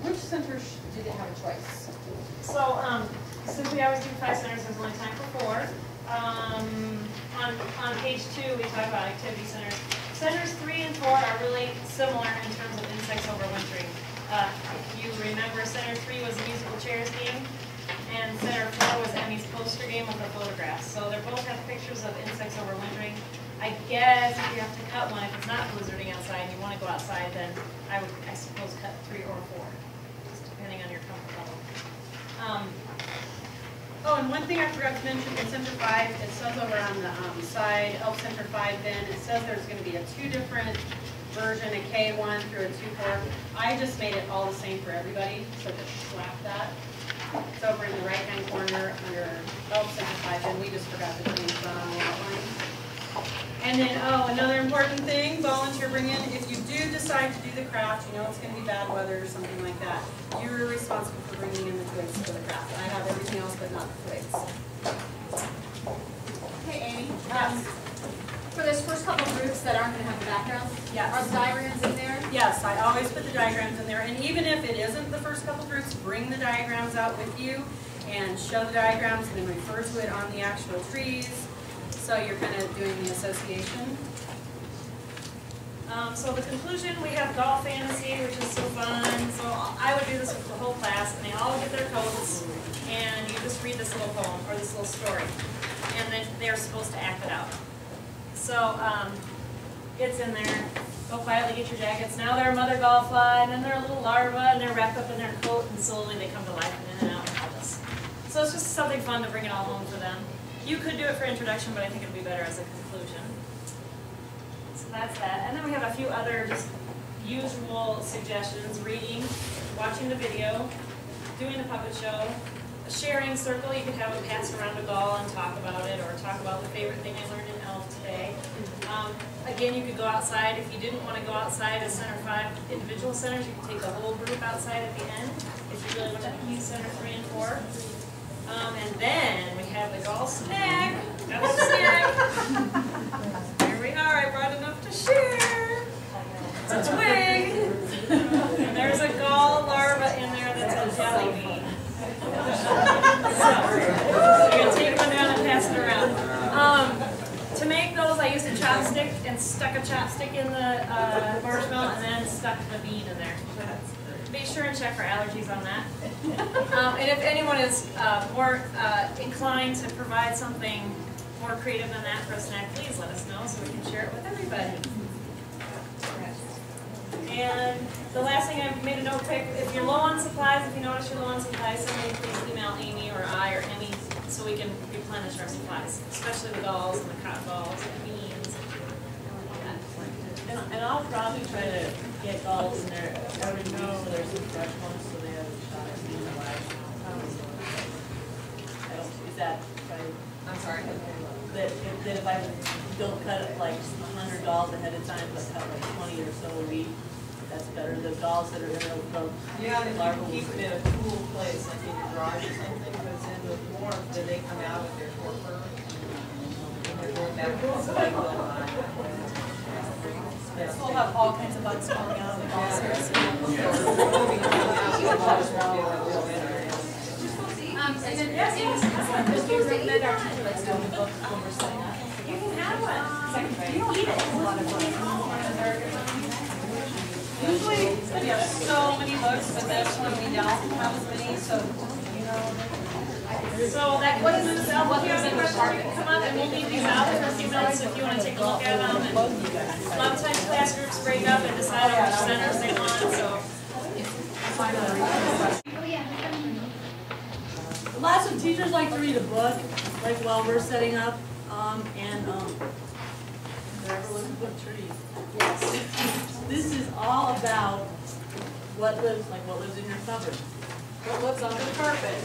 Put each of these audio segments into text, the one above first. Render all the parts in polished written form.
Which centers do they have a choice? So, since we always do 5 centers, there's only time for 4. On page 2, we talk about activity centers. Centers 3 and 4 are really similar in terms of insects overwintering. If you remember, center 3 was a musical chairs game, and center 4 was Emmy's poster game with the photographs. So they both have pictures of insects overwintering. I guess if you have to cut one, if it's not blizzarding outside and you want to go outside, then I would, I suppose, cut 3 or 4, just depending on your comfort level. Oh, and one thing I forgot to mention, in Center 5, it says over on the side of Center 5 then, it says there's going to be a 2 different version, a K1 through a 2-4. I just made it all the same for everybody, so just slap that. It's over in the right-hand corner under Elf Center 5, and we just forgot to change that on the outline. And then, oh, another important thing, volunteer bring in, if you do decide to do the craft, you know it's going to be bad weather or something like that, you're responsible for bringing in the twigs for the craft. I have everything else but not the twigs. Hey, Amy. Yes. For those first couple of groups that aren't going to have the backgrounds, yes. Are the diagrams in there? Yes, I always put the diagrams in there, and even if it isn't the first couple groups, bring the diagrams out with you and show the diagrams and then refer to it on the actual trees. So you're kind of doing the association. So the conclusion, we have golf fantasy, which is so fun. So I would do this with the whole class, and they all get their coats, and you just read this little poem or this little story, and then they're supposed to act it out. So it's in there. Go quietly, get your jackets. Now they're a mother golf fly, and then they're a little larva, and they're wrapped up in their coat, and slowly they come to life and in and out and all this. So it's just something fun to bring it all home for them. You could do it for introduction, but I think it would be better as a conclusion. So that's that. And then we have a few other just usual suggestions: reading, watching the video, doing the puppet show, a sharing circle. You could have them pass around a ball and talk about it, or talk about the favorite thing I learned in Elf today. Again, you could go outside. If you didn't want to go outside as Center 5 individual centers, you could take the whole group outside at the end if you really want to use Center 3 and 4. And then we have the golf snack. Got the snack. Here we are. I brought enough to share. It's a twig. And there's a gall larva in there that's a jelly bean. So you're going to take one down and pass it around. To make those, I used a chopstick and stuck a chopstick in the marshmallow and then stuck the bean in there. Be sure and check for allergies on that. And if anyone is more inclined to provide something more creative than that for a snack, please let us know so we can share it with everybody. And the last thing, I made a note quick, if you're low on supplies, if you notice you're low on supplies, somebody please email Amy or I or Emmy so we can replenish our supplies, especially the galls and the cotton balls and the beans. And I'll probably try to get galls in there every week so there's some fresh ones so they have a shot at being alive. Is that right? I'm sorry. That if I don't cut it like 100 galls ahead of time, but cut like 20 or so a week, that's better. The galls that are in the yeah, if you keep them in a cool place, like in your garage or something, because in the warmth, then they come out with their torpor, and they're going back to the cycle. We'll have all kinds of bugs falling out of the balls. And then just recommend our teacher likes doing the book when we're setting up. You can have one. You don't eat it. Usually we have so many books, but this one we don't have as many, so you know. So that concludes the Elf. If you have any questions, you can come up and we'll leave these out for a few minutes if you want to take a look at them. And a lot of times class groups break up and decide on which centers they want. So. Lots of teachers like to read a book, like while we're setting up, and never look at book trees. Yes. This is all about what lives in your cupboard. What lives under the carpet?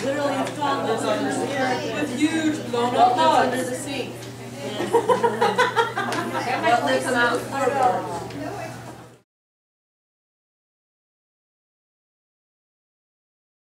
Literally, it's called lives under the carpet. With huge blown What up lives bugs. under the sink. And what lives in the cupboard.